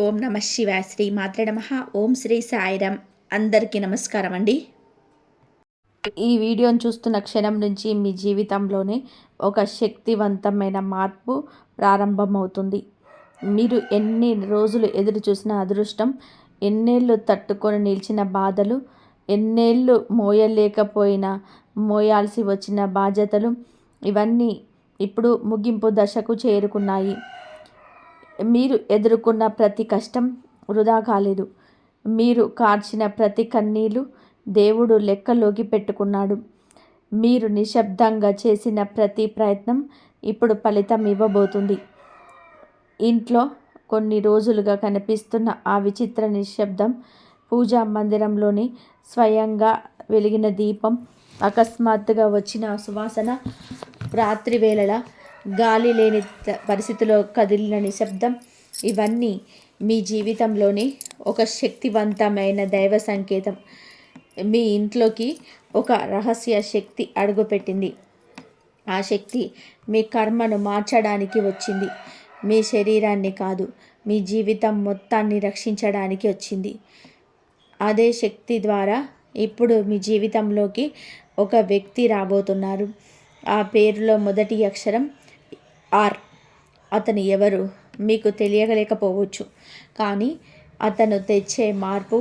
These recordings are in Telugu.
ఓం నమ శివాయ. శ్రీ మాత్రే నమః. ఓం శ్రీ సాయిరామ్. అందరికీ నమస్కారం అండి. ఈ వీడియోని చూస్తున్న క్షణం నుంచి మీ జీవితంలోనే ఒక శక్తివంతమైన మార్పు ప్రారంభమవుతుంది. మీరు ఎన్ని రోజులు ఎదురు చూసిన అదృష్టం, ఎన్నేళ్ళు తట్టుకొని నిలిచిన బాధలు, ఎన్నేళ్ళు మోయలేకపోయినా మోయాల్సి వచ్చిన బాధ్యతలు, ఇవన్నీ ఇప్పుడు ముగింపు దశకు చేరుకున్నాయి. మీరు ఎదుర్కొన్న ప్రతి కష్టం వృధా కాలేదు. మీరు కార్చిన ప్రతి కన్నీళ్ళు దేవుడు లెక్కలోకి పెట్టుకున్నాడు. మీరు నిశ్శబ్దంగా చేసిన ప్రతి ప్రయత్నం ఇప్పుడు ఫలితం ఇవ్వబోతుంది. ఇంట్లో కొన్ని రోజులుగా కనిపిస్తున్న ఆ విచిత్ర నిశ్శబ్దం, పూజా మందిరంలోని స్వయంగా వెలిగిన దీపం, అకస్మాత్తుగా వచ్చిన సువాసన, రాత్రి వేళల గాలి లేని పరిస్థితిలో కదిలిన నిశ్శబ్దం, ఇవన్నీ మీ జీవితంలోని ఒక శక్తివంతమైన దైవ సంకేతం. మీ ఇంట్లోకి ఒక రహస్య శక్తి అడుగుపెట్టింది. ఆ శక్తి మీ కర్మను మార్చడానికి వచ్చింది. మీ శరీరాన్ని కాదు, మీ జీవితం మొత్తాన్ని రక్షించడానికి వచ్చింది. అదే శక్తి ద్వారా ఇప్పుడు మీ జీవితంలోకి ఒక వ్యక్తి రాబోతున్నారు. ఆ పేరులో మొదటి అక్షరం ఆర్. అతను ఎవరు మీకు తెలియలేకపోవచ్చు, కానీ అతను తెచ్చే మార్పు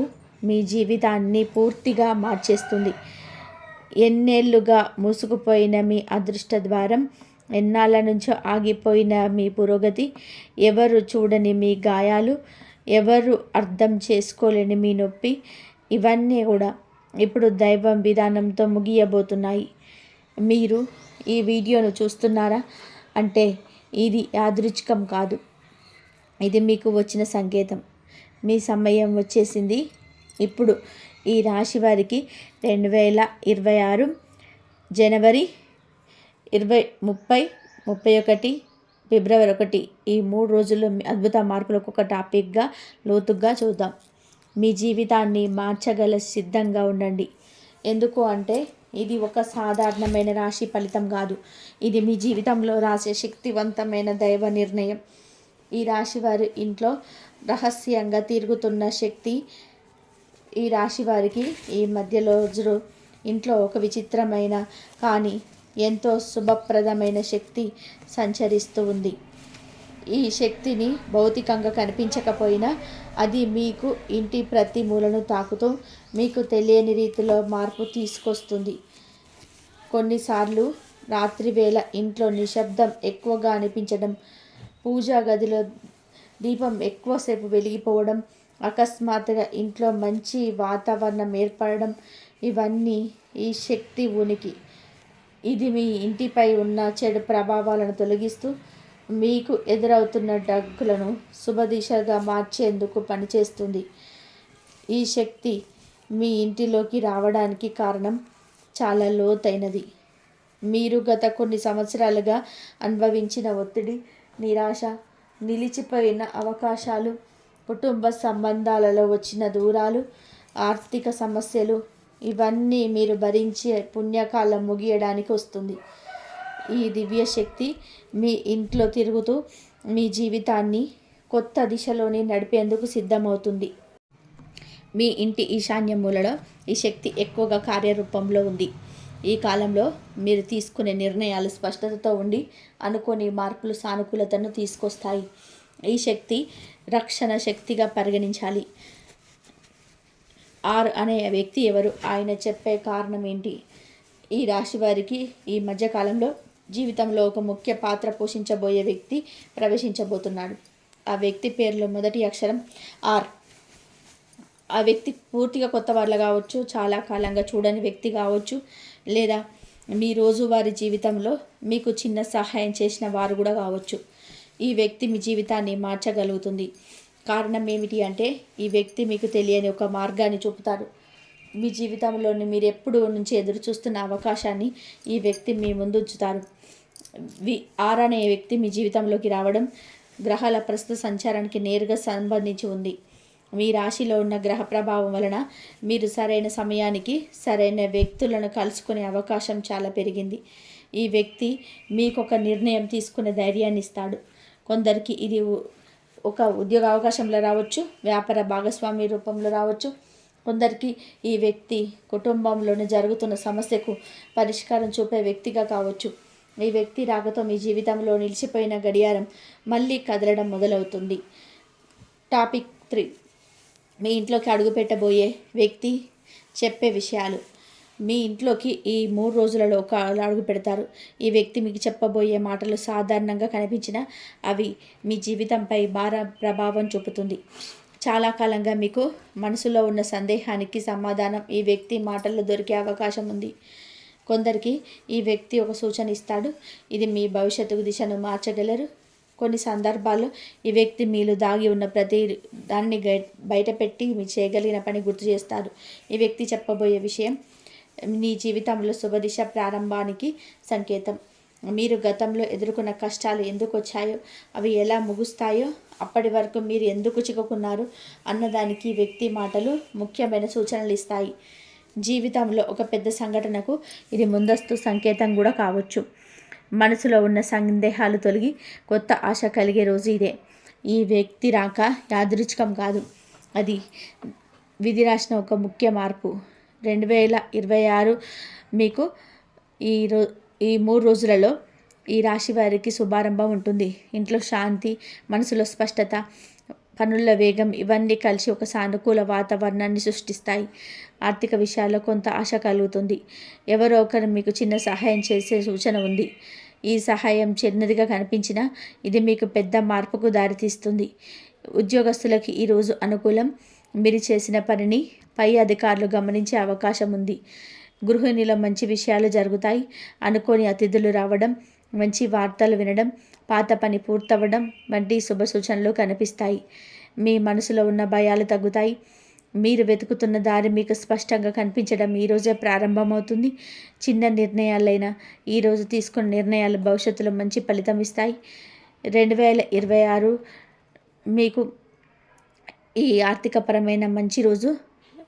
మీ జీవితాన్ని పూర్తిగా మార్చేస్తుంది. ఎన్నేళ్లుగా మూసుకుపోయిన మీ అదృష్ట ద్వారం, ఎన్నాళ్ళ నుంచో ఆగిపోయిన మీ పురోగతి, ఎవరు చూడని మీ గాయాలు, ఎవరు అర్థం చేసుకోలేని మీ నొప్పి, ఇవన్నీ కూడా ఇప్పుడు దైవం విధానంతో ముగియబోతున్నాయి. మీరు ఈ వీడియోను చూస్తున్నారా అంటే ఇది యాదృచ్ఛికం కాదు. ఇది మీకు వచ్చిన సంకేతం. మీ సమయం వచ్చేసింది. ఇప్పుడు ఈ రాశి వారికి 2026 జనవరి 20, 30, 31, ఫిబ్రవరి 1 ఈ 3 రోజుల్లో అద్భుత మార్పులకు ఒక టాపిక్గా లోతుగా చూద్దాం. మీ జీవితాన్ని మార్చగల సిద్ధంగా ఉండండి. ఎందుకు అంటే ఇది ఒక సాధారణమైన రాశి ఫలితం కాదు. ఇది మీ జీవితంలో రాసే శక్తివంతమైన దైవ నిర్ణయం. ఈ రాశి వారి ఇంట్లో రహస్యంగా తిరుగుతున్న శక్తి. ఈ రాశి వారికి ఈ మధ్య రోజులు ఇంట్లో ఒక విచిత్రమైన కానీ ఎంతో శుభప్రదమైన శక్తి సంచరిస్తూ ఉంది. ఈ శక్తిని భౌతికంగా కనిపించకపోయినా అది మీకు ఇంటి ప్రతి మూలను తాకుతూ మీకు తెలియని రీతిలో మార్పు తీసుకొస్తుంది. కొన్నిసార్లు రాత్రి వేళ ఇంట్లో నిశ్శబ్దం ఎక్కువగా అనిపించడం, పూజా గదిలో దీపం ఎక్కువసేపు వెలిగిపోవడం, అకస్మాత్తుగా ఇంట్లో మంచి వాతావరణం ఏర్పడడం, ఇవన్నీ ఈ శక్తి ఉనికి. ఇది మీ ఇంటిపై ఉన్న చెడు ప్రభావాలను తొలగిస్తూ మీకు ఎదురవుతున్న డగ్గులను శుభదిశగా మార్చేందుకు పనిచేస్తుంది. ఈ శక్తి మీ ఇంటిలోకి రావడానికి కారణం చాలా లోతైనది. మీరు గత కొన్ని సంవత్సరాలుగా అనుభవించిన ఒత్తిడి, నిరాశ, నిలిచిపోయిన అవకాశాలు, కుటుంబ సంబంధాలలో వచ్చిన దూరాలు, ఆర్థిక సమస్యలు, ఇవన్నీ మీరు భరించే పుణ్యకాలం ముగియడానికి వస్తుంది. ఈ దివ్య శక్తి మీ ఇంట్లో తిరుగుతూ మీ జీవితాన్ని కొత్త దిశలోని నడిపేందుకు సిద్ధమవుతుంది. మీ ఇంటి ఈశాన్య మూలలో ఈ శక్తి ఎక్కువగా కార్యరూపంలో ఉంది. ఈ కాలంలో మీరు తీసుకునే నిర్ణయాలు స్పష్టతతో ఉండి అనుకోని మార్పులు సానుకూలతను తీసుకొస్తాయి. ఈ శక్తి రక్షణ శక్తిగా పరిగణించాలి. ఆర్ అనే వ్యక్తి ఎవరు, ఆయన చెప్పే కారణం ఏంటి? ఈ రాశి వారికి ఈ మధ్యకాలంలో జీవితంలో ఒక ముఖ్య పాత్ర పోషించబోయే వ్యక్తి ప్రవేశించబోతున్నాడు. ఆ వ్యక్తి పేరులో మొదటి అక్షరం ఆర్. ఆ వ్యక్తి పూర్తిగా కొత్త వాళ్ళ కావచ్చు, చాలా కాలంగా చూడని వ్యక్తి కావచ్చు, లేదా మీ రోజువారీ జీవితంలో మీకు చిన్న సహాయం చేసిన వారు కూడా కావచ్చు. ఈ వ్యక్తి మీ జీవితాన్ని మార్చగలుగుతుంది. కారణం ఏమిటి అంటే ఈ వ్యక్తి మీకు తెలియని ఒక మార్గాన్ని చూపుతాడు. మీ జీవితంలోని మీరు ఎప్పుడు నుంచి ఎదురు చూస్తున్న అవకాశాన్ని ఈ వ్యక్తి మీ ముందు ఉంచుతారు. ఆర్ అనే వ్యక్తి మీ జీవితంలోకి రావడం గ్రహాల ప్రస్తుత సంచారానికి నేరుగా సంబంధించి ఉంది. మీ రాశిలో ఉన్న గ్రహ ప్రభావం వలన మీరు సరైన సమయానికి సరైన వ్యక్తులను కలుసుకునే అవకాశం చాలా పెరిగింది. ఈ వ్యక్తి మీకు ఒక నిర్ణయం తీసుకునే ధైర్యాన్ని ఇస్తాడు. కొందరికి ఇది ఒక ఉద్యోగ అవకాశంలో రావచ్చు, వ్యాపార భాగస్వామి రూపంలో రావచ్చు. కొందరికి ఈ వ్యక్తి కుటుంబంలోనే జరుగుతున్న సమస్యకు పరిష్కారం చూపే వ్యక్తిగా కావచ్చు. ఈ వ్యక్తి రాకతో మీ జీవితంలో నిలిచిపోయిన గడియారం మళ్ళీ కదలడం మొదలవుతుంది. టాపిక్ 3, మీ ఇంట్లోకి అడుగుపెట్టబోయే వ్యక్తి చెప్పే విషయాలు. మీ ఇంట్లోకి ఈ 3 రోజులలో ఒక అడుగు పెడతారు. ఈ వ్యక్తి మీకు చెప్పబోయే మాటలు సాధారణంగా కనిపించిన అవి మీ జీవితంపై ప్రభావం చూపుతుంది. చాలా కాలంగా మీకు మనసులో ఉన్న సందేహానికి సమాధానం ఈ వ్యక్తి మాటల్లో దొరికే అవకాశం ఉంది. కొందరికి ఈ వ్యక్తి ఒక సూచన ఇస్తాడు. ఇది మీ భవిష్యత్తు దిశను మార్చగలరు. కొన్ని సందర్భాల్లో ఈ వ్యక్తి మీలో దాగి ఉన్న ప్రతి దాన్ని బయటపెట్టి మీ చేయగలిగిన పని గుర్తు చేస్తారు. ఈ వ్యక్తి చెప్పబోయే విషయం నీ జీవితంలో శుభదిశ ప్రారంభానికి సంకేతం. మీరు గతంలో ఎదుర్కొన్న కష్టాలు ఎందుకు వచ్చాయో, అవి ఎలా ముగుస్తాయో, అప్పటి వరకు మీరు ఎందుకు చిక్కుకున్నారు అన్నదానికి ఈ వ్యక్తి మాటలు ముఖ్యమైన సూచనలు ఇస్తాయి. జీవితంలో ఒక పెద్ద సంఘటనకు ఇది ముందస్తు సంకేతం కూడా కావచ్చు. మనసులో ఉన్న సందేహాలు తొలగి కొత్త ఆశ కలిగే రోజు ఇదే. ఈ వ్యక్తి రాక యాదృచ్ఛికం కాదు, అది విధి రాసిన ఒక ముఖ్య మార్పు. 2026 మీకు ఈ 3 రోజులలో ఈ రాశి వారికి శుభారంభం ఉంటుంది. ఇంట్లో శాంతి, మనసులో స్పష్టత, పనుల వేగం ఇవన్నీ కలిసి ఒక సానుకూల వాతావరణాన్ని సృష్టిస్తాయి. ఆర్థిక విషయాల్లో కొంత ఆశ కలుగుతుంది. ఎవరో ఒకరు మీకు చిన్న సహాయం చేసే సూచన ఉంది. ఈ సహాయం చిన్నదిగా కనిపించినా ఇది మీకు పెద్ద మార్పుకు దారితీస్తుంది. ఉద్యోగస్తులకి ఈరోజు అనుకూలం. మీరు చేసిన పనిని పై అధికారులు గమనించే అవకాశం ఉంది. గృహిణిలో మంచి విషయాలు జరుగుతాయి. అనుకోని అతిథులు రావడం, మంచి వార్తలు వినడం, పాత పని పూర్తవ్వడం వంటి శుభ సూచనలు కనిపిస్తాయి. మీ మనసులో ఉన్న భయాలు తగ్గుతాయి. మీరు వెతుకుతున్న దారి మీకు స్పష్టంగా కనిపించడం ఈరోజే ప్రారంభమవుతుంది. చిన్న నిర్ణయాలైనా ఈరోజు తీసుకున్న నిర్ణయాలు భవిష్యత్తులో మంచి ఫలితం ఇస్తాయి. 2026 మీకు ఈ ఆర్థికపరమైన మంచి రోజు.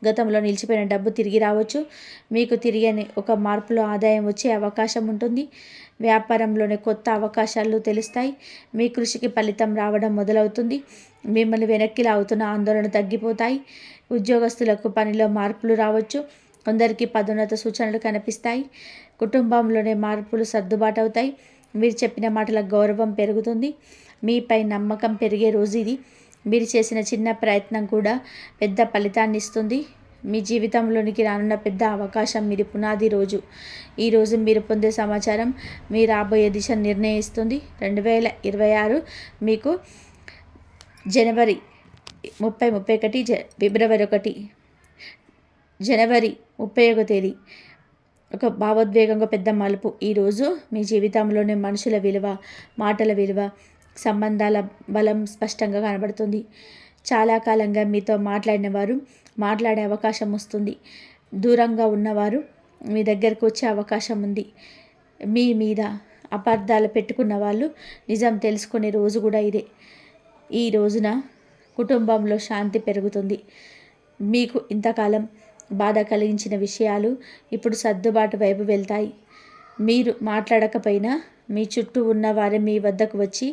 గతంలో నిలిచిపోయిన డబ్బు తిరిగి రావచ్చు. మీకు తిరిగని ఒక మార్పులో ఆదాయం వచ్చే అవకాశం ఉంటుంది. వ్యాపారంలోనే కొత్త అవకాశాలు తెలుస్తాయి. మీ కృషికి ఫలితం రావడం మొదలవుతుంది. మిమ్మల్ని వెనక్కి లాగుతున్న ఆందోళన తగ్గిపోతాయి. ఉద్యోగస్తులకు పనిలో మార్పులు రావచ్చు. కొందరికి పదోన్నత సూచనలు కనిపిస్తాయి. కుటుంబంలోనే మార్పులు సర్దుబాటు అవుతాయి. మీరు చెప్పిన మాటల గౌరవం పెరుగుతుంది. మీపై నమ్మకం పెరిగే రోజు ఇది. మీరు చేసిన చిన్న ప్రయత్నం కూడా పెద్ద ఫలితాన్ని ఇస్తుంది. మీ జీవితంలోనికి రానున్న పెద్ద అవకాశం మీది పునాది రోజు. ఈరోజు మీరు పొందే సమాచారం మీ రాబోయే దిశ నిర్ణయిస్తుంది. 2026 మీకు జనవరి 30, ఫిబ్రవరి 1, జనవరి 31 తేదీ ఒక భావోద్వేగంగా పెద్ద మలుపు. ఈరోజు మీ జీవితంలోని మనుషుల విలువ, మాటల విలువ, సంబంధాల బలం స్పష్టంగా కనబడుతుంది. చాలా కాలంగా మీతో మాట్లాడిన వారు మాట్లాడే అవకాశం వస్తుంది. దూరంగా ఉన్నవారు మీ దగ్గరకు వచ్చే అవకాశం ఉంది. మీ మీద అపార్థాలు పెట్టుకున్న వాళ్ళు నిజం తెలుసుకునే రోజు కూడా ఇదే. ఈ రోజున కుటుంబంలో శాంతి పెరుగుతుంది. మీకు ఇంతకాలం బాధ కలిగించిన విషయాలు ఇప్పుడు సర్దుబాటు వైపు వెళ్తాయి. మీరు మాట్లాడకపోయినా మీ చుట్టూ ఉన్నవారే మీ వద్దకు వచ్చి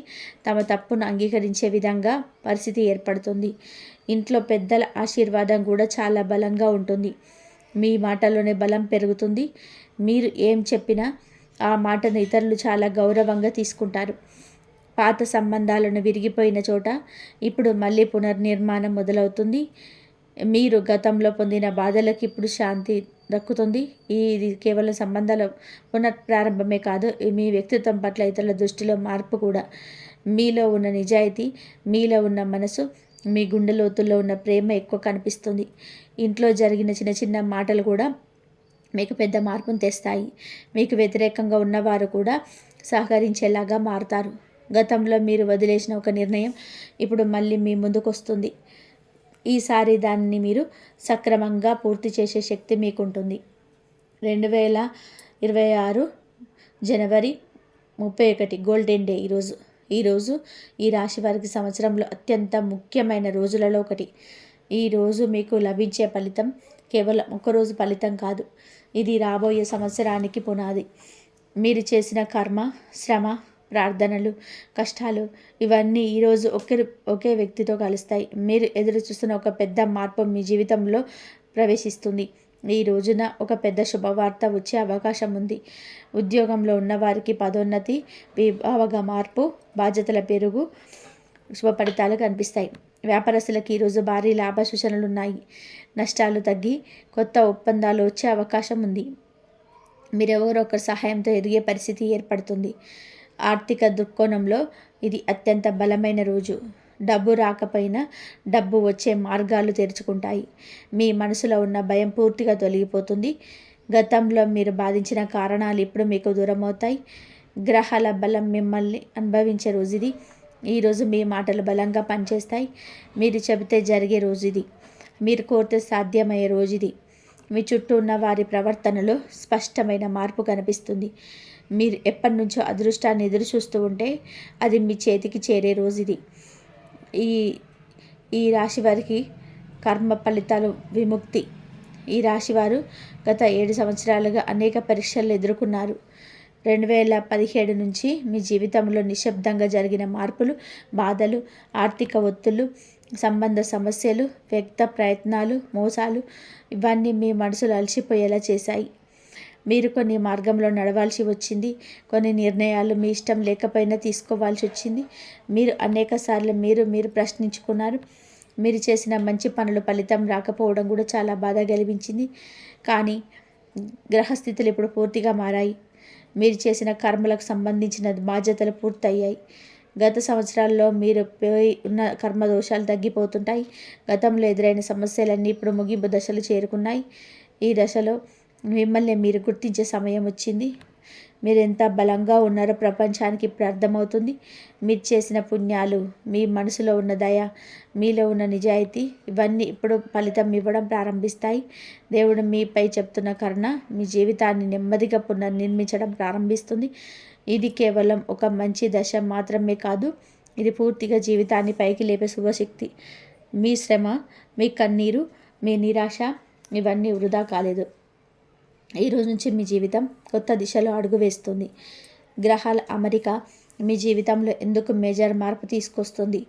తమ తప్పును అంగీకరించే విధంగా పరిస్థితి ఏర్పడుతుంది. ఇంట్లో పెద్దల ఆశీర్వాదం కూడా చాలా బలంగా ఉంటుంది. మీ మాటలోనే బలం పెరుగుతుంది. మీరు ఏం చెప్పినా ఆ మాటను ఇతరులు చాలా గౌరవంగా తీసుకుంటారు. పాత సంబంధాలను విరిగిపోయిన చోట ఇప్పుడు మళ్ళీ పునర్నిర్మాణం మొదలవుతుంది. మీరు గతంలో పొందిన బాధలకు ఇప్పుడు శాంతి దక్కుతుంది. ఇది కేవలం సంబంధాల పునఃప్రారంభమే కాదు, మీ వ్యక్తిత్వం పట్ల ఇతరుల దృష్టిలో మార్పు కూడా. మీలో ఉన్న నిజాయితీ, మీలో ఉన్న మనసు, మీ గుండె లోతుల్లో ఉన్న ప్రేమ ఎక్కువ కనిపిస్తుంది. ఇంట్లో జరిగిన చిన్న చిన్న మాటలు కూడా మీకు పెద్ద మార్పును తెస్తాయి. మీకు వ్యతిరేకంగా ఉన్నవారు కూడా సహకరించేలాగా మారుతారు. గతంలో మీరు వదిలేసిన ఒక నిర్ణయం ఇప్పుడు మళ్ళీ మీ ముందుకు వస్తుంది. ఈసారి దాన్ని మీరు సక్రమంగా పూర్తి చేసే శక్తి మీకుంటుంది. 2026 జనవరి 31 గోల్డెన్ డే. ఈరోజు ఈ రాశి వారికి సంవత్సరంలో అత్యంత ముఖ్యమైన రోజులలో ఒకటి. ఈరోజు మీకు లభించే ఫలితం కేవలం ఒకరోజు ఫలితం కాదు, ఇది రాబోయే సంవత్సరానికి పునాది. మీరు చేసిన కర్మ, శ్రమ ప్రార్థనలు, కష్టాలు ఇవన్నీ ఈరోజు ఒకే వ్యక్తితో కలుస్తాయి. మీరు ఎదురు చూస్తున్న ఒక పెద్ద మార్పు మీ జీవితంలో ప్రవేశిస్తుంది. ఈ రోజున ఒక పెద్ద శుభవార్త వచ్చే అవకాశం ఉంది. ఉద్యోగంలో ఉన్నవారికి పదోన్నతి, విభాగ మార్పు, బాధ్యతల పెరుగు, శుభ ఫలితాలు కనిపిస్తాయి. వ్యాపారస్తులకు ఈరోజు భారీ లాభ సూచనలు ఉన్నాయి. నష్టాలు తగ్గి కొత్త ఒప్పందాలు వచ్చే అవకాశం ఉంది. మీరెవరో ఒకరి సహాయంతో ఎదిగే పరిస్థితి ఏర్పడుతుంది. ఆర్థిక దృక్కోణంలో ఇది అత్యంత బలమైన రోజు. డబ్బు రాకపోయినా డబ్బు వచ్చే మార్గాలు తెరుచుకుంటాయి. మీ మనసులో ఉన్న భయం పూర్తిగా తొలగిపోతుంది. గతంలో మీరు బాధించిన కారణాలు ఇప్పుడు మీకు దూరమవుతాయి. గ్రహాల బలం మిమ్మల్ని అనుభవించే రోజు ఇది. ఈరోజు మీ మాటలు బలంగా పనిచేస్తాయి. మీరు చెబితే జరిగే రోజు ఇది. మీరు కోరితే సాధ్యమయ్యే రోజు ఇది. మీ చుట్టూ ఉన్న వారి ప్రవర్తనలో స్పష్టమైన మార్పు కనిపిస్తుంది. మీరు ఎప్పటి నుంచో అదృష్టాన్ని ఎదురు చూస్తూ ఉంటే అది మీ చేతికి చేరే రోజు ఇది. ఈ రాశి వారికి కర్మ ఫలితాలు విముక్తి. ఈ రాశివారు గత 7 సంవత్సరాలుగా అనేక పరీక్షలు ఎదుర్కొన్నారు. 2017 నుంచి మీ జీవితంలో నిశ్శబ్దంగా జరిగిన మార్పులు, బాధలు, ఆర్థిక ఒత్తిళ్లు, సంబంధ సమస్యలు, వ్యక్త ప్రయత్నాలు, మోసాలు ఇవన్నీ మీ మనసులో అలసిపోయేలా చేశాయి. మీరు కొన్ని మార్గంలో నడవాల్సి వచ్చింది. కొన్ని నిర్ణయాలు మీ ఇష్టం లేకపోయినా తీసుకోవాల్సి వచ్చింది. మీరు అనేక సార్లు మీరు ప్రశ్నించుకున్నారు. మీరు చేసిన మంచి పనులు ఫలితం రాకపోవడం కూడా చాలా బాధ కలిగించింది. కానీ గ్రహస్థితులు ఇప్పుడు పూర్తిగా మారాయి. మీరు చేసిన కర్మలకు సంబంధించిన బాధ్యతలు పూర్తయ్యాయి. గత సంవత్సరాల్లో మీరు పోయి ఉన్న కర్మ దోషాలు తగ్గిపోతుంటాయి. గతంలో ఎదురైన సమస్యలన్నీ ఇప్పుడు ముగింపు దశలు చేరుకున్నాయి. ఈ దశలో మిమ్మల్ని మీరు గుర్తించే సమయం వచ్చింది. మీరు ఎంత బలంగా ఉన్నారో ప్రపంచానికి ఇప్పుడు అర్థమవుతుంది. మీరు చేసిన పుణ్యాలు, మీ మనసులో ఉన్న దయ, మీలో ఉన్న నిజాయితీ ఇవన్నీ ఇప్పుడు ఫలితం ఇవ్వడం ప్రారంభిస్తాయి. దేవుడు మీపై చెప్తున్న కరుణ మీ జీవితాన్ని నెమ్మదిగా పునర్నిర్మించడం ప్రారంభిస్తుంది. ఇది కేవలం ఒక మంచి దశ మాత్రమే కాదు, ఇది పూర్తిగా జీవితాన్ని పైకి లేపే శుభశక్తి. మీ శ్రమ, మీ కన్నీరు, మీ నిరాశ ఇవన్నీ వృధా కాలేదు. ఈ రోజు నుంచి మీ జీవితం కొత్త దిశలో అడుగు వేస్తుంది. గ్రహాల అమరిక మీ జీవితంలో ఎందుకు మేజర్ మార్పు తీసుకొస్తుంది?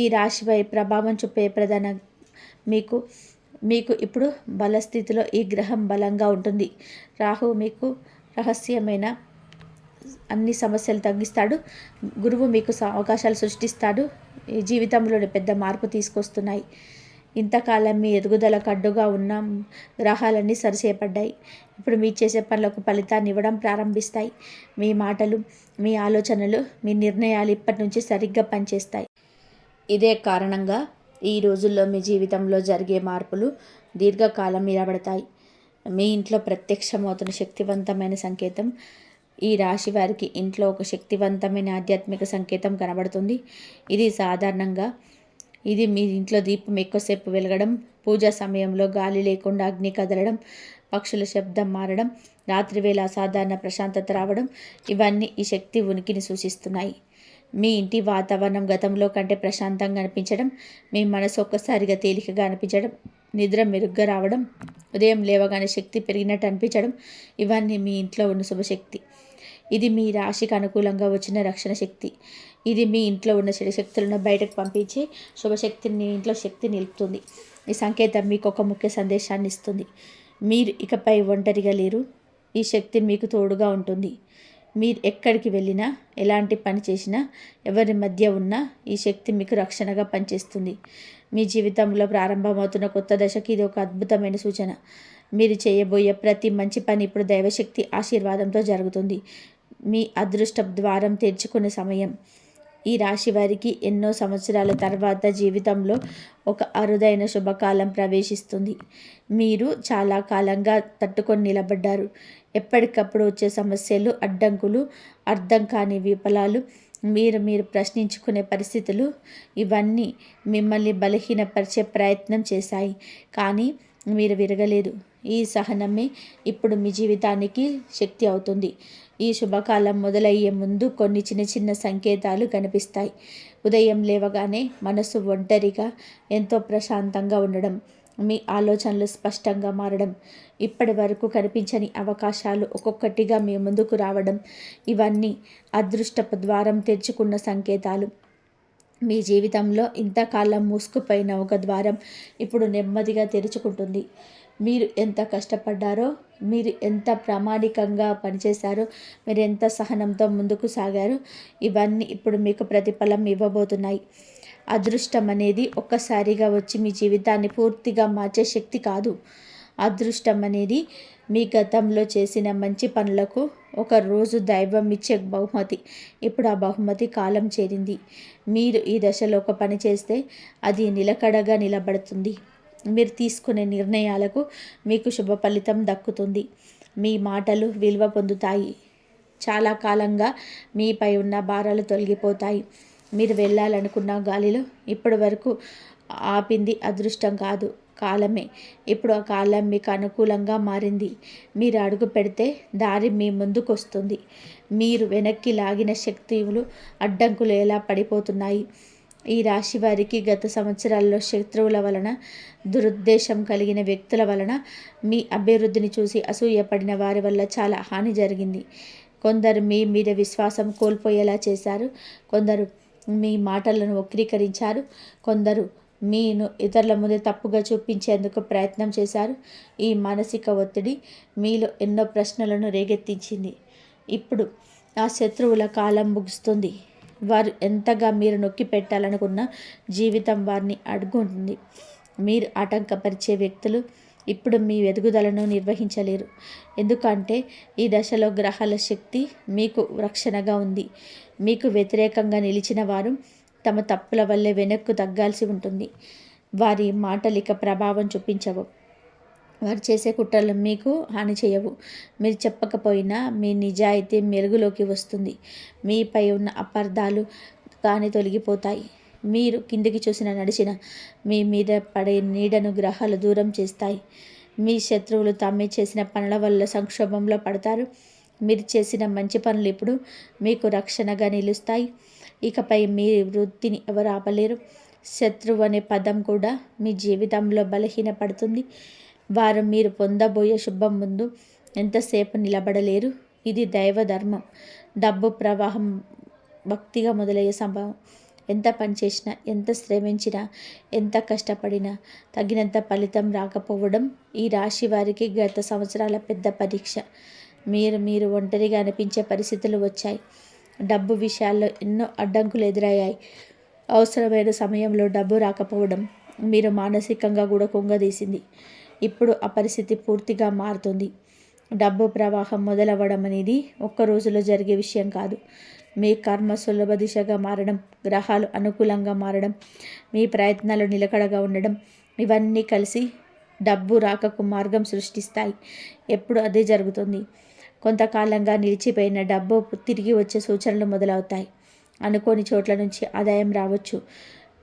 ఈ రాశిపై ప్రభావం చూపే ప్రధాన మీకు ఇప్పుడు బలస్థితిలో ఈ గ్రహం బలంగా ఉంటుంది. రాహు మీకు రహస్యమైన అన్ని సమస్యలు తగ్గిస్తాడు. గురువు మీకు అవకాశాలు సృష్టిస్తాడు. ఈ జీవితంలోని పెద్ద మార్పు తీసుకొస్తున్నాయి. ఇంతకాలం మీ ఎదుగుదలకు అడ్డుగా ఉన్న గ్రహాలన్నీ సరిచేయబడ్డాయి. ఇప్పుడు మీరు చేసే పనులకు ఫలితాన్ని ఇవ్వడం ప్రారంభిస్తాయి. మీ మాటలు, మీ ఆలోచనలు, మీ నిర్ణయాలు ఇప్పటి నుంచి సరిగ్గా పనిచేస్తాయి. ఇదే కారణంగా ఈ రోజుల్లో మీ జీవితంలో జరిగే మార్పులు దీర్ఘకాలం నిలబడతాయి. మీ ఇంట్లో ప్రత్యక్షమవుతున్న శక్తివంతమైన సంకేతం. ఈ రాశి వారికి ఇంట్లో ఒక శక్తివంతమైన ఆధ్యాత్మిక సంకేతం కనబడుతుంది. ఇది సాధారణంగా మీ ఇంట్లో దీపం ఎక్కువసేపు వెలగడం, పూజా సమయంలో గాలి లేకుండా అగ్ని కదలడం, పక్షుల శబ్దం మారడం, రాత్రివేళ అసాధారణ ప్రశాంతత రావడం ఇవన్నీ ఈ శక్తి ఉనికిని సూచిస్తున్నాయి. మీ ఇంటి వాతావరణం గతంలో కంటే ప్రశాంతంగా అనిపించడం, మీ మనసు ఒక్కసారిగా తేలికగా అనిపించడం, నిద్ర మెరుగ్గా రావడం, ఉదయం లేవగానే శక్తి పెరిగినట్టు అనిపించడం ఇవన్నీ మీ ఇంట్లో ఉన్న శుభశక్తి. ఇది మీ రాశికి అనుకూలంగా వచ్చిన రక్షణ శక్తి. ఇది మీ ఇంట్లో ఉన్న చెడు శక్తులను బయటకు పంపించి శుభశక్తిని మీ ఇంట్లో శక్తి నిలుపుతుంది. ఈ సంకేతం మీకు ఒక ముఖ్య సందేశాన్ని ఇస్తుంది. మీరు ఇకపై ఒంటరిగా లేరు. ఈ శక్తి మీకు తోడుగా ఉంటుంది. మీరు ఎక్కడికి వెళ్ళినా, ఎలాంటి పని చేసినా, ఎవరి మధ్య ఉన్నా ఈ శక్తి మీకు రక్షణగా పనిచేస్తుంది. మీ జీవితంలో ప్రారంభమవుతున్న కొత్త దశకి ఇది ఒక అద్భుతమైన సూచన. మీరు చేయబోయే ప్రతి మంచి పని ఇప్పుడు దైవశక్తి ఆశీర్వాదంతో జరుగుతుంది. మీ అదృష్ట ద్వారం తెరుచుకునే సమయం. ఈ రాశి వారికి ఎన్నో సంవత్సరాల తర్వాత జీవితంలో ఒక అరుదైన శుభకాలం ప్రవేశిస్తుంది. మీరు చాలా కాలంగా తట్టుకొని నిలబడ్డారు. ఎప్పటికప్పుడు వచ్చే సమస్యలు, అడ్డంకులు, అర్థం కాని విఫలాలు, మీరు ప్రశ్నించుకునే పరిస్థితులు ఇవన్నీ మిమ్మల్ని బలహీనపరిచే ప్రయత్నం చేశాయి. కానీ మీరు విరగలేదు. ఈ సహనమే ఇప్పుడు మీ జీవితానికి శక్తి అవుతుంది. ఈ శుభకాలం మొదలయ్యే ముందు కొన్ని చిన్న చిన్న సంకేతాలు కనిపిస్తాయి. ఉదయం లేవగానే మనసు ఒంటరిగా ఎంతో ప్రశాంతంగా ఉండడం, మీ ఆలోచనలు స్పష్టంగా మారడం, ఇప్పటి వరకు కనిపించని అవకాశాలు ఒక్కొక్కటిగా మీ ముందుకు రావడం, ఇవన్నీ అదృష్టపు ద్వారం తెరుచుకున్న సంకేతాలు. మీ జీవితంలో ఇంతకాలం మూసుకుపోయిన ఒక ద్వారం ఇప్పుడు నెమ్మదిగా తెరుచుకుంటుంది. మీరు ఎంత కష్టపడ్డారో, మీరు ఎంత ప్రామాణికంగా పనిచేశారో, మీరు ఎంత సహనంతో ముందుకు సాగారో, ఇవన్నీ ఇప్పుడు మీకు ప్రతిఫలం ఇవ్వబోతున్నాయి. అదృష్టం అనేది ఒక్కసారిగా వచ్చి మీ జీవితాన్ని పూర్తిగా మార్చే శక్తి కాదు. అదృష్టం అనేది మీ గతంలో చేసిన మంచి పనులకు ఒక రోజు దైవం ఇచ్చే బహుమతి. ఇప్పుడు ఆ బహుమతి కాలం చేరింది. మీరు ఈ దశలో ఒక పని చేస్తే అది నిలకడగా నిలబడుతుంది. మీరు తీసుకునే నిర్ణయాలకు మీకు శుభ ఫలితం దక్కుతుంది. మీ మాటలు విలువ పొందుతాయి. చాలా కాలంగా మీపై ఉన్న భారాలు తొలగిపోతాయి. మీరు వెళ్ళాలనుకున్న గాలిలో ఇప్పటి వరకు ఆపింది అదృష్టం కాదు, కాలమే. ఇప్పుడు ఆ కాలం మీకు అనుకూలంగా మారింది. మీరు అడుగు పెడితే దారి మీ ముందుకు వస్తుంది. మీరు వెనక్కి లాగిన శక్తులు, అడ్డంకులు ఎలా పడిపోతున్నాయి. ఈ రాశి వారికి గత సంవత్సరాల్లో శత్రువుల వలన, దురుద్దేశం కలిగిన వ్యక్తుల వలన, మీ అభివృద్ధిని చూసి అసూయపడిన వారి వల్ల చాలా హాని జరిగింది. కొందరు మీ మీద విశ్వాసం కోల్పోయేలా చేశారు. కొందరు మీ మాటలను వక్రీకరించారు. కొందరు మీను ఇతరుల ముందు తప్పుగా చూపించేందుకు ప్రయత్నం చేశారు. ఈ మానసిక ఒత్తిడి మీలో ఎన్నో ప్రశ్నలను రేకెత్తించింది. ఇప్పుడు ఆ శత్రువుల కాలం ముగుస్తుంది. వారు ఎంతగా మీరు నొక్కి పెట్టాలనుకున్న జీవితం వారిని అడ్డుకుంటుంది. మీరు ఆటంకపరిచే వ్యక్తులు ఇప్పుడు మీ ఎదుగుదలను నిర్వహించలేరు. ఎందుకంటే ఈ దశలో గ్రహాల శక్తి మీకు రక్షణగా ఉంది. మీకు వ్యతిరేకంగా నిలిచిన వారు తమ తప్పుల వల్లే వెనక్కు తగ్గాల్సి ఉంటుంది. వారి మాటలు ఇక ప్రభావం చూపించవు. వారు చేసే కుట్రలు మీకు హాని చేయవు. మీరు చెప్పకపోయినా మీ నిజాయితీ మెరుగులోకి వస్తుంది. మీపై ఉన్న అపార్థాలు కానీ తొలగిపోతాయి. మీరు కిందికి చూసిన నడిచిన మీ మీద పడే నీడను గ్రహాలు దూరం చేస్తాయి. మీ శత్రువులు తామే చేసిన పనుల వల్ల సంక్షోభంలో పడతారు. మీరు చేసిన మంచి పనులు ఇప్పుడు మీకు రక్షణగా నిలుస్తాయి. ఇకపై మీ వృత్తిని ఎవరు ఆపలేరు. శత్రువు అనే పదం కూడా మీ జీవితంలో బలహీనపడుతుంది. వారు మీరు పొందబోయే శుభం ముందు ఎంతసేపు నిలబడలేరు. ఇది దైవ ధర్మం. డబ్బు ప్రవాహం భక్తిగా మొదలయ్యే సంభవం. ఎంత పనిచేసినా, ఎంత శ్రమించినా, ఎంత కష్టపడినా తగినంత ఫలితం రాకపోవడం ఈ రాశి వారికి గత సంవత్సరాల పెద్ద పరీక్ష. మీరు ఒంటరిగా అనిపించే పరిస్థితులు వచ్చాయి. డబ్బు విషయాల్లో ఎన్నో అడ్డంకులు ఎదురయ్యాయి. అవసరమైన సమయంలో డబ్బు రాకపోవడం మీరు మానసికంగా కూడా కుంగదీసింది. ఇప్పుడు ఆ పరిస్థితి పూర్తిగా మారుతుంది. డబ్బు ప్రవాహం మొదలవ్వడం అనేది ఒక్క రోజులో జరిగే విషయం కాదు. మీ కర్మ సులభ దిశగా మారడం, గ్రహాలు అనుకూలంగా మారడం, మీ ప్రయత్నాలు నిలకడగా ఉండడం, ఇవన్నీ కలిసి డబ్బు రాకకు మార్గం సృష్టిస్తాయి. ఎప్పుడు అదే జరుగుతుంది. కొంతకాలంగా నిలిచిపోయిన డబ్బు తిరిగి వచ్చే సూచనలు మొదలవుతాయి. అనుకోని చోట్ల నుంచి ఆదాయం రావచ్చు.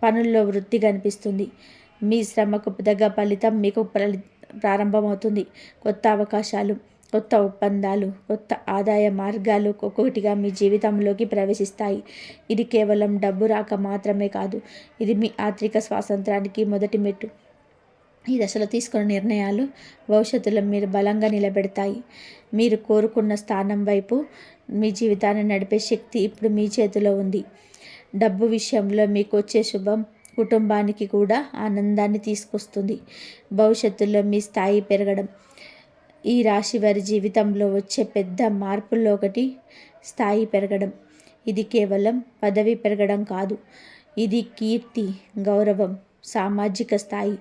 పనుల్లో వృద్ధి కనిపిస్తుంది. మీ శ్రమకు తగ్గ ఫలితం మీకు ప్రారంభమవుతుంది. కొత్త అవకాశాలు, కొత్త ఒప్పందాలు, కొత్త ఆదాయ మార్గాలు ఒక్కొక్కటిగా మీ జీవితంలోకి ప్రవేశిస్తాయి. ఇది కేవలం డబ్బు రాక మాత్రమే కాదు, ఇది మీ ఆర్థిక స్వాతంత్రానికి మొదటి మెట్టు. ఈ దశలో తీసుకున్న నిర్ణయాలు భవిష్యత్తులో మీరు బలంగా నిలబెడతాయి. మీరు కోరుకున్న స్థానం వైపు మీ జీవితాన్ని నడిపే శక్తి ఇప్పుడు మీ చేతిలో ఉంది. డబ్బు విషయంలో మీకు వచ్చే శుభం కుటుంబానికి కూడా ఆనందాన్ని తీసుకొస్తుంది. భవిష్యత్తులో మీ స్థాయి పెరగడం. ఈ రాశి వారి జీవితంలో వచ్చే పెద్ద మార్పుల్లో ఒకటి స్థాయి పెరగడం. ఇది కేవలం పదవి పెరగడం కాదు. ఇది కీర్తి, గౌరవం, సామాజిక స్థాయి,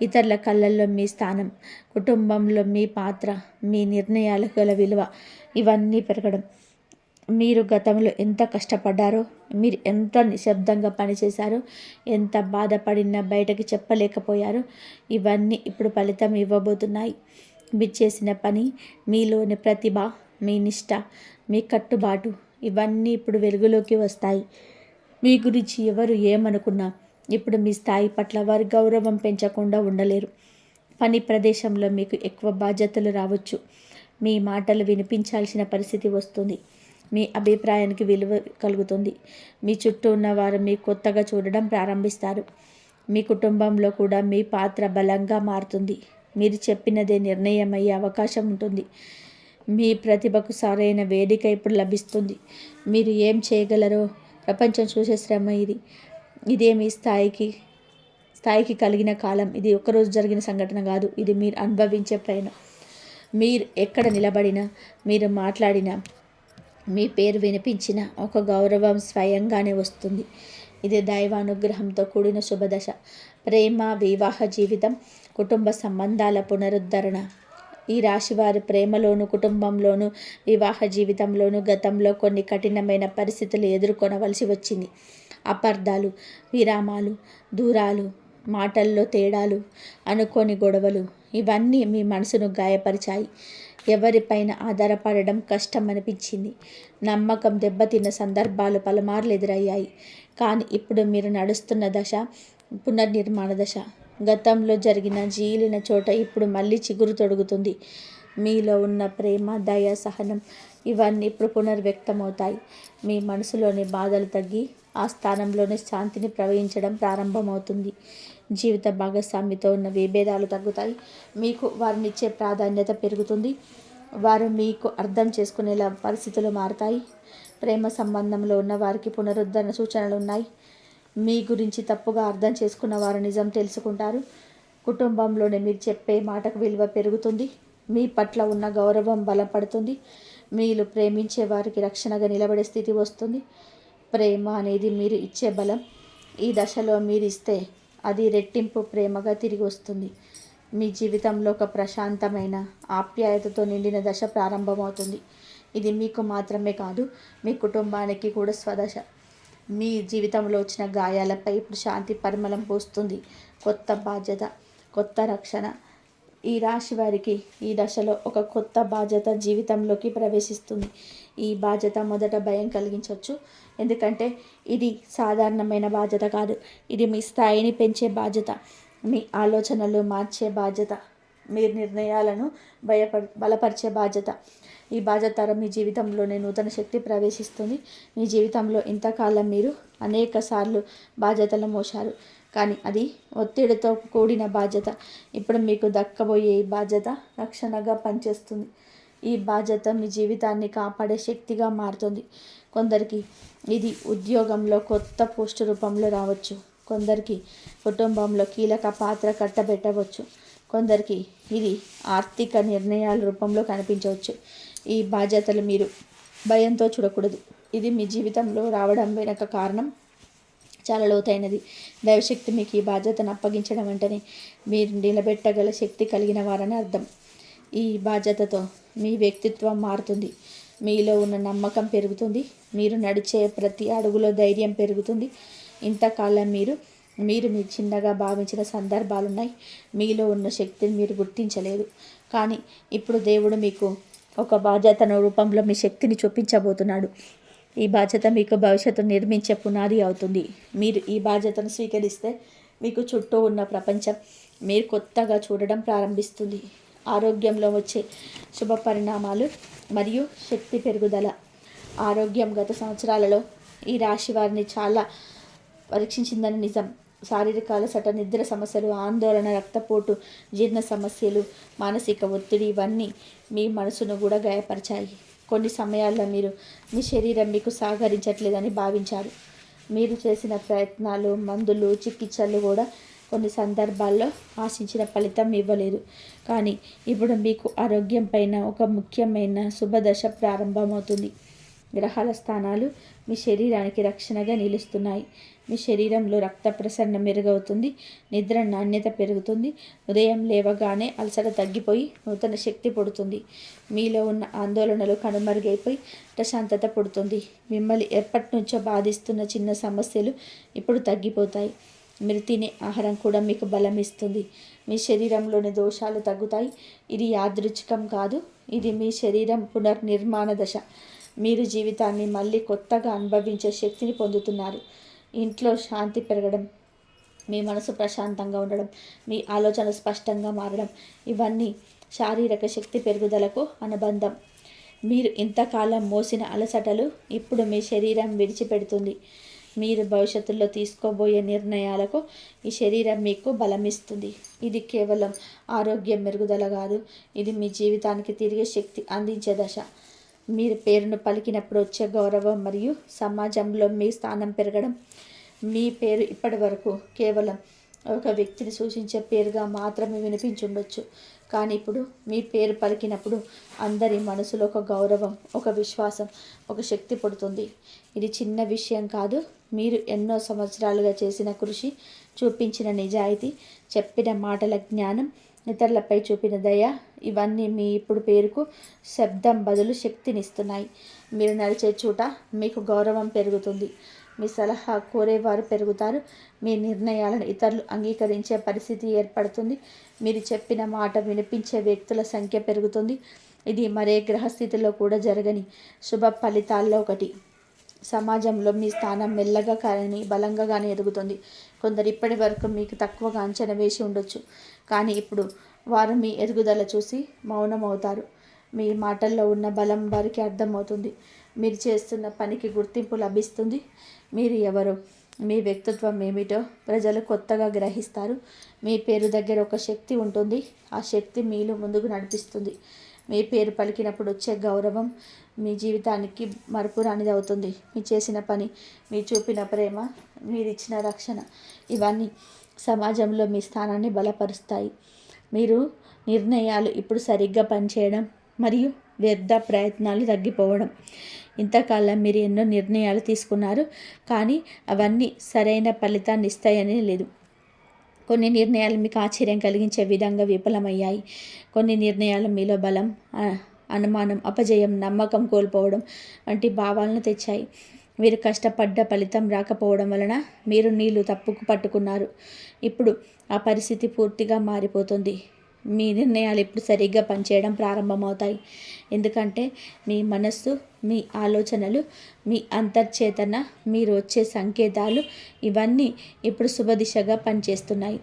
ఇతరుల కళ్ళల్లో మీ స్థానం, కుటుంబంలో మీ పాత్ర, మీ నిర్ణయాలకు గల విలువ, ఇవన్నీ పెరగడం. మీరు గతంలో ఎంత కష్టపడ్డారో, మీరు ఎంత నిశ్శబ్దంగా పనిచేశారో, ఎంత బాధపడినా బయటకు చెప్పలేకపోయారో, ఇవన్నీ ఇప్పుడు ఫలితం ఇవ్వబోతున్నాయి. మీరు చేసిన పని, మీలోని ప్రతిభ, మీ నిష్ఠ, మీ కట్టుబాటు, ఇవన్నీ ఇప్పుడు వెలుగులోకి వస్తాయి. మీ గురించి ఎవరు ఏమనుకున్నా ఇప్పుడు మీ స్థాయి పట్ల వారి గౌరవం పెంచకుండా ఉండలేరు. పని ప్రదేశంలో మీకు ఎక్కువ బాధ్యతలు రావచ్చు. మీ మాటలు వినిపించాల్సిన పరిస్థితి వస్తుంది. మీ అభిప్రాయానికి విలువ కలుగుతుంది. మీ చుట్టూ ఉన్న వారు మీ కొత్తగా చూడడం ప్రారంభిస్తారు. మీ కుటుంబంలో కూడా మీ పాత్ర బలంగా మారుతుంది. మీరు చెప్పినదే నిర్ణయమయ్యే అవకాశం ఉంటుంది. మీ ప్రతిభకు సరైన వేదిక ఇప్పుడు లభిస్తుంది. మీరు ఏం చేయగలరో ప్రపంచం చూసే శ్రమ ఇది. ఇదే మీ స్థాయికి కలిగిన కాలం. ఇది ఒకరోజు జరిగిన సంఘటన కాదు. ఇది మీరు అనుభవించే ప్రయాణం. మీరు ఎక్కడ నిలబడినా, మీరు మాట్లాడినా, మీ పేరు వినిపించిన ఒక గౌరవం స్వయంగానే వస్తుంది. ఇది దైవానుగ్రహంతో కూడిన శుభదశ. ప్రేమ, వివాహ జీవితం, కుటుంబ సంబంధాల పునరుద్ధరణ. ఈ రాశివారి ప్రేమలోను, కుటుంబంలోను, వివాహ జీవితంలోను గతంలో కొన్ని కఠినమైన పరిస్థితులు ఎదుర్కొనవలసి వచ్చింది. అపార్థాలు, విరామాలు, దూరాలు, మాటల్లో తేడాలు, అనుకోని గొడవలు, ఇవన్నీ మీ మనసును గాయపరిచాయి. ఎవరిపైన ఆధారపడడం కష్టం అనిపించింది. నమ్మకం దెబ్బతిన్న సందర్భాలు పలుమార్లు ఎదురయ్యాయి. కానీ ఇప్పుడు మీరు నడుస్తున్న దశ పునర్నిర్మాణ దశ. గతంలో జరిగిన జీలిన చోట ఇప్పుడు మళ్ళీ చిగురు తొడుగుతుంది. మీలో ఉన్న ప్రేమ, దయ, సహనం ఇవన్నీ ఇప్పుడు పునర్వ్యక్తమవుతాయి. మీ మనసులోని బాధలు తగ్గి ఆ స్థానంలోనే శాంతిని ప్రవహించడం ప్రారంభమవుతుంది. జీవిత భాగస్వామితో ఉన్న విభేదాలు తగ్గుతాయి. మీకు వారినిచ్చే ప్రాధాన్యత పెరుగుతుంది. వారు మీకు అర్థం చేసుకునేలా పరిస్థితులు మారుతాయి. ప్రేమ సంబంధంలో ఉన్న వారికి పునరుద్ధరణ సూచనలు ఉన్నాయి. మీ గురించి తప్పుగా అర్థం చేసుకున్న వారు నిజం తెలుసుకుంటారు. కుటుంబంలోనే మీరు చెప్పే మాటకు విలువ పెరుగుతుంది. మీ పట్ల ఉన్న గౌరవం బలపడుతుంది. మీరు ప్రేమించే వారికి రక్షణగా నిలబడే స్థితి వస్తుంది. ప్రేమ అనేది మీరు ఇచ్చే బలం. ఈ దశలో మీరు ఇస్తే అది రెట్టింపు ప్రేమగా తిరిగి వస్తుంది. మీ జీవితంలో ఒక ప్రశాంతమైన ఆప్యాయతతో నిండిన దశ ప్రారంభమవుతుంది. ఇది మీకు మాత్రమే కాదు, మీ కుటుంబానికి కూడా స్వదశ. మీ జీవితంలో వచ్చిన గాయాలపై ఇప్పుడు శాంతి పరిమళం పోస్తుంది. కొత్త బాధ్యత, కొత్త రక్షణ. ఈ రాశి వారికి ఈ దశలో ఒక కొత్త బాధ్యత జీవితంలోకి ప్రవేశిస్తుంది. ఈ బాధ్యత మొదట భయం కలిగించవచ్చు. ఎందుకంటే ఇది సాధారణమైన బాధ్యత కాదు. ఇది మీ స్థాయిని పెంచే బాధ్యత, మీ ఆలోచనలు మార్చే బాధ్యత, మీ నిర్ణయాలను బలపరిచే బాధ్యత. ఈ బాధ్యత మీ జీవితంలోనే నూతన శక్తి ప్రవేశిస్తుంది. మీ జీవితంలో ఇంతకాలం మీరు అనేక సార్లు బాధ్యతలు మోశారు, కానీ అది ఒత్తిడితో కూడిన బాధ్యత. ఇప్పుడు మీకు దక్కబోయే ఈ బాధ్యత రక్షణగా పనిచేస్తుంది. ఈ బాధ్యత మీ జీవితాన్ని కాపాడే శక్తిగా మారుతుంది. కొందరికి ఇది ఉద్యోగంలో కొత్త పోస్టు రూపంలో రావచ్చు. కొందరికి కుటుంబంలో కీలక పాత్ర కట్టబెట్టవచ్చు. కొందరికి ఇది ఆర్థిక నిర్ణయాల రూపంలో కనిపించవచ్చు. ఈ బాధ్యతలు మీరు భయంతో చూడకూడదు. ఇది మీ జీవితంలో రావడం వెనక కారణం చాలా లోతైనది. దైవశక్తి మీకు ఈ బాధ్యతను అప్పగించడం వెంటనే మీరు నిలబెట్టగల శక్తి కలిగిన వారని అర్థం. ఈ బాధ్యతతో మీ వ్యక్తిత్వం మారుతుంది. మీలో ఉన్న నమ్మకం పెరుగుతుంది. మీరు నడిచే ప్రతి అడుగులో ధైర్యం పెరుగుతుంది. ఇంతకాలం మీరు చిన్నగా భావించిన సందర్భాలున్నాయి. మీలో ఉన్న శక్తిని మీరు గుర్తించలేదు. కానీ ఇప్పుడు దేవుడు మీకు ఒక బాధ్యతను రూపంలో మీ శక్తిని చూపించబోతున్నాడు. ఈ బాధ్యత మీకు భవిష్యత్తును నిర్మించే పునాది అవుతుంది. మీరు ఈ బాధ్యతను స్వీకరిస్తే మీకు చుట్టూ ఉన్న ప్రపంచం మీరు కొత్తగా చూడడం ప్రారంభిస్తుంది. ఆరోగ్యంలో వచ్చే శుభ పరిణామాలు మరియు శక్తి పెరుగుదల. ఆరోగ్యం గత సంవత్సరాలలో ఈ రాశి వారిని చాలా పరీక్షించిందని నిజం. శారీరక అలసట, నిద్ర సమస్యలు, ఆందోళన, రక్తపోటు, జీర్ణ సమస్యలు, మానసిక ఒత్తిడి ఇవన్నీ మీ మనసును కూడా గాయపరిచాయి. కొన్ని సమయాల్లో మీరు మీ శరీరం మీకు సహకరించట్లేదని భావించారు. మీరు చేసిన ప్రయత్నాలు, మందులు, చికిత్సలు కూడా కొన్ని సందర్భాల్లో ఆశించిన ఫలితం ఇవ్వలేదు. కానీ ఇప్పుడు మీకు ఆరోగ్యం పైన ఒక ముఖ్యమైన శుభదశ ప్రారంభమవుతుంది. గ్రహాల స్థానాలు మీ శరీరానికి రక్షణగా నిలుస్తున్నాయి. మీ శరీరంలో రక్త ప్రసరణ మెరుగవుతుంది. నిద్ర నాణ్యత పెరుగుతుంది. ఉదయం లేవగానే అలసట తగ్గిపోయి నూతన శక్తి పుడుతుంది. మీలో ఉన్న ఆందోళనలు కనుమరుగైపోయి ప్రశాంతత పుడుతుంది. మిమ్మల్ని ఎప్పటి నుంచో బాధిస్తున్న చిన్న సమస్యలు ఇప్పుడు తగ్గిపోతాయి. మీరు తినే ఆహారం కూడా మీకు బలం ఇస్తుంది. మీ శరీరంలోని దోషాలు తగ్గుతాయి. ఇది యాదృచ్ఛికం కాదు, ఇది మీ శరీరం పునర్నిర్మాణ దశ. మీరు జీవితాన్ని మళ్ళీ కొత్తగా అనుభవించే శక్తిని పొందుతున్నారు. ఇంట్లో శాంతి పెరగడం, మీ మనసు ప్రశాంతంగా ఉండడం, మీ ఆలోచన స్పష్టంగా మారడం ఇవన్నీ శారీరక శక్తి పెరుగుదలకు అనుబంధం. మీరు ఇంతకాలం మోసిన అలసటలు ఇప్పుడు మీ శరీరం విడిచిపెడుతుంది. మీరు భవిష్యత్తులో తీసుకోబోయే నిర్ణయాలకు ఈ శరీరం మీకు బలమిస్తుంది. ఇది కేవలం ఆరోగ్యం మెరుగుదల కాదు, ఇది మీ జీవితానికి తిరిగి శక్తి అందించే దశ. మీరు పేరును పలికినప్పుడు వచ్చే గౌరవం మరియు సమాజంలో మీ స్థానం పెరగడం. మీ పేరు ఇప్పటి వరకు కేవలం ఒక వ్యక్తిని సూచించే పేరుగా మాత్రమే వినిపించుండొచ్చు, కానీ ఇప్పుడు మీ పేరు పలికినప్పుడు అందరి మనసులో ఒక గౌరవం, ఒక విశ్వాసం, ఒక శక్తి పుడుతుంది. ఇది చిన్న విషయం కాదు. మీరు ఎన్నో సంవత్సరాలుగా చేసిన కృషి, చూపించిన నిజాయితీ, చెప్పిన మాటల జ్ఞానం, ఇతరులపై చూపిన దయ, ఇవన్నీ మీ ఇప్పుడు పేరుకు శబ్దం బదులు శక్తినిస్తున్నాయి. మీరు నడిచే చోట మీకు గౌరవం పెరుగుతుంది, మీ సలహా కోరేవారు పెరుగుతారు, మీ నిర్ణయాలను ఇతరులు అంగీకరించే పరిస్థితి ఏర్పడుతుంది, మీరు చెప్పిన మాట వినిపించే వ్యక్తుల సంఖ్య పెరుగుతుంది. ఇది మరే గ్రహస్థితిలో కూడా జరగని శుభ ఫలితాల్లో ఒకటి. సమాజంలో మీ స్థానం మెల్లగా కానీ బలంగా కానీ ఎదుగుతుంది. కొందరు ఇప్పటి వరకు మీకు తక్కువగా అంచనా వేసి ఉండొచ్చు, కానీ ఇప్పుడు వారు మీ ఎదుగుదల చూసి మౌనమవుతారు. మీ మాటల్లో ఉన్న బలం వారికి అర్థమవుతుంది. మీరు చేస్తున్న పనికి గుర్తింపు లభిస్తుంది. మీరు ఎవరో, మీ వ్యక్తిత్వం ఏమిటో ప్రజలు కొత్తగా గ్రహిస్తారు. మీ పేరు దగ్గర ఒక శక్తి ఉంటుంది, ఆ శక్తి మీలో ముందుకు నడిపిస్తుంది. మీ పేరు పలికినప్పుడు వచ్చే గౌరవం మీ జీవితానికి మరపురానిది అవుతుంది. మీరు చేసిన పని, మీరు చూపిన ప్రేమ, మీరు ఇచ్చిన రక్షణ, ఇవన్నీ సమాజంలో మీ స్థానాన్ని బలపరుస్తాయి. మీరు నిర్ణయాలు ఇప్పుడు సరిగ్గా పనిచేయడం మరియు వ్యర్థ ప్రయత్నాలు తగ్గిపోవడం. ఇంతకాలం మీరు ఎన్నో నిర్ణయాలు తీసుకున్నారు, కానీ అవన్నీ సరైన ఫలితాన్ని ఇస్తాయని లేదు. కొన్ని నిర్ణయాలు మీకు ఆశ్చర్యం కలిగించే విధంగా విఫలమయ్యాయి. కొన్ని నిర్ణయాలు మీలో బలం, అనుమానం, అపజయం, నమ్మకం కోల్పోవడం వంటి భావాలను తెచ్చాయి. మీరు కష్టపడ్డ ఫలితం రాకపోవడం వలన మీరు నీళ్లు తప్పుకు పట్టుకున్నారు. ఇప్పుడు ఆ పరిస్థితి పూర్తిగా మారిపోతుంది. మీ నిర్ణయాలు ఇప్పుడు సరిగ్గా పనిచేయడం ప్రారంభమవుతాయి. ఎందుకంటే మీ మనస్సు, మీ ఆలోచనలు, మీ అంతర్చేతన, మీరు వచ్చే సంకేతాలు, ఇవన్నీ ఇప్పుడు శుభదిశగా పనిచేస్తున్నాయి.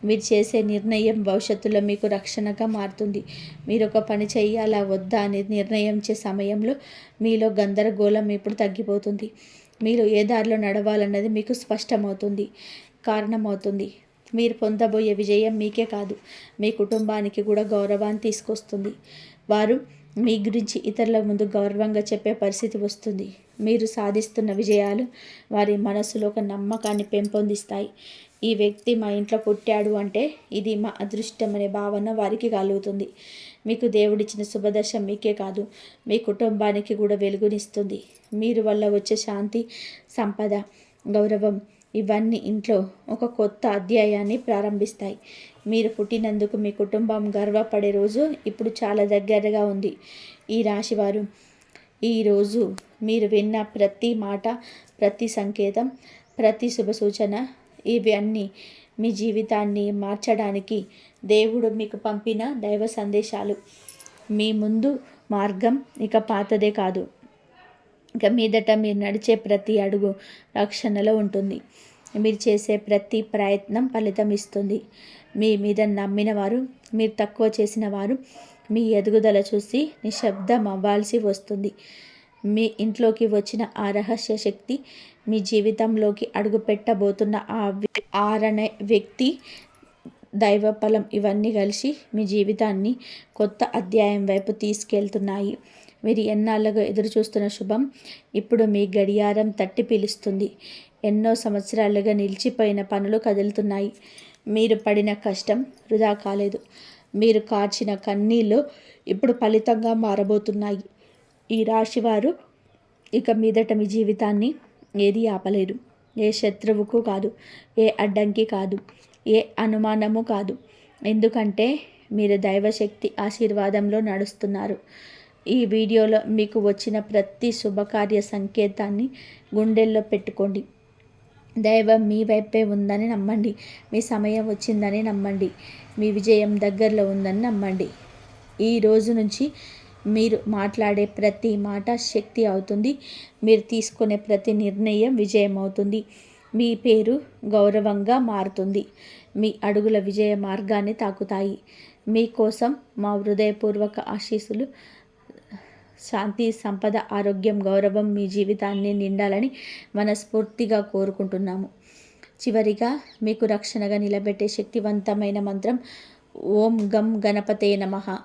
మీరు చేసే నిర్ణయం భవిష్యత్తులో మీకు రక్షణగా మారుతుంది. మీరు ఒక పని చేయాలా వద్దా అని నిర్ణయించే సమయంలో మీలో గందరగోళం ఇప్పుడు తగ్గిపోతుంది. మీరు ఏ దారిలో నడవాలన్నది మీకు స్పష్టమవుతుంది, కారణమవుతుంది. మీరు పొందబోయే విజయం మీకే కాదు, మీ కుటుంబానికి కూడా గౌరవాన్ని తీసుకొస్తుంది. వారు మీ గురించి ఇతరుల ముందు గౌరవంగా చెప్పే పరిస్థితి వస్తుంది. మీరు సాధిస్తున్న విజయాలు వారి మనసులో ఒక నమ్మకాన్ని పెంపొందిస్తాయి. ఈ వ్యక్తి మా ఇంట్లో పుట్టాడు అంటే ఇది మా అదృష్టం అనే భావన వారికి కలుగుతుంది. మీకు దేవుడిచ్చిన శుభదశ మీకే కాదు, మీ కుటుంబానికి కూడా వెలుగునిస్తుంది. మీరు వల్ల వచ్చే శాంతి, సంపద, గౌరవం, ఇవన్నీ ఇంట్లో ఒక కొత్త అధ్యాయాన్ని ప్రారంభిస్తాయి. మీరు పుట్టినందుకు మీ కుటుంబం గర్వపడే రోజు ఇప్పుడు చాలా దగ్గరగా ఉంది. ఈ రాశివారు ఈరోజు మీరు విన్న ప్రతి మాట, ప్రతి సంకేతం, ప్రతి శుభ సూచన, ఇవన్నీ మీ జీవితాన్ని మార్చడానికి దేవుడు మీకు పంపిన దైవ సందేశాలు. మీ ముందు మార్గం ఇక పాతదే కాదు, ఇక మీదట మీరు నడిచే ప్రతి అడుగు రక్షణలో ఉంటుంది. మీరు చేసే ప్రతి ప్రయత్నం ఫలితం ఇస్తుంది. మీ మీద నమ్మిన వారు, మీరు తక్కువ చేసిన వారు మీ ఎదుగుదల చూసి నిశ్శబ్దం అవ్వాల్సి వస్తుంది. మీ ఇంట్లోకి వచ్చిన ఆ రహస్య శక్తి, మీ జీవితంలోకి అడుగు పెట్టబోతున్న ఆరనే వ్యక్తి, దైవ ఫలం, ఇవన్నీ కలిసి మీ జీవితాన్ని కొత్త అధ్యాయం వైపు తీసుకెళ్తున్నాయి. మీరు ఎన్నాళ్ళుగా ఎదురు చూస్తున్న శుభం ఇప్పుడు మీ గడియారం తట్టి పిలుస్తుంది. ఎన్నో సంవత్సరాలుగా నిలిచిపోయిన పనులు కదులుతున్నాయి. మీరు పడిన కష్టం వృధా కాలేదు. మీరు కార్చిన కన్నీళ్ళు ఇప్పుడు ఫలితంగా మారబోతున్నాయి. ఈ రాశివారు ఇక మీదట మీ జీవితాన్ని ఏది ఆపలేరు. ఏ శత్రువుకు కాదు, ఏ అడ్డంకి కాదు, ఏ అనుమానము కాదు. ఎందుకంటే మీరు దైవశక్తి ఆశీర్వాదంలో నడుస్తున్నారు. ఈ వీడియోలో మీకు వచ్చిన ప్రతి శుభకార్య సంకేతాన్ని గుండెల్లో పెట్టుకోండి. దైవం మీ వైపే ఉందని నమ్మండి. మీ సమయం వచ్చిందని నమ్మండి. మీ విజయం దగ్గరలో ఉందని నమ్మండి. ఈ రోజు నుంచి మీరు మాట్లాడే ప్రతి మాట శక్తి అవుతుంది. మీరు తీసుకునే ప్రతి నిర్ణయం విజయం అవుతుంది. మీ పేరు గౌరవంగా మారుతుంది. మీ అడుగుల విజయ మార్గాన్ని తాకుతాయి. మీకోసం మా హృదయపూర్వక ఆశీస్సులు. శాంతి, సంపద, ఆరోగ్యం, గౌరవం మీ జీవితాన్ని నిండాలని మనస్ఫూర్తిగా కోరుకుంటున్నాము. చివరిగా మీకు రక్షణగా నిలబెట్టే శక్తివంతమైన మంత్రం ఓం గం గణపతే నమః.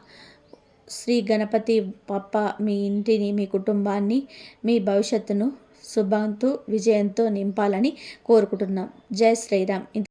శ్రీ గణపతి బప్ప మీ ఇంటిని, మీ కుటుంబాన్ని, మీ భవిష్యత్తును శుభంతో విజయంతో నింపాలని కోరుకుంటున్నాం. జై శ్రీరామ్.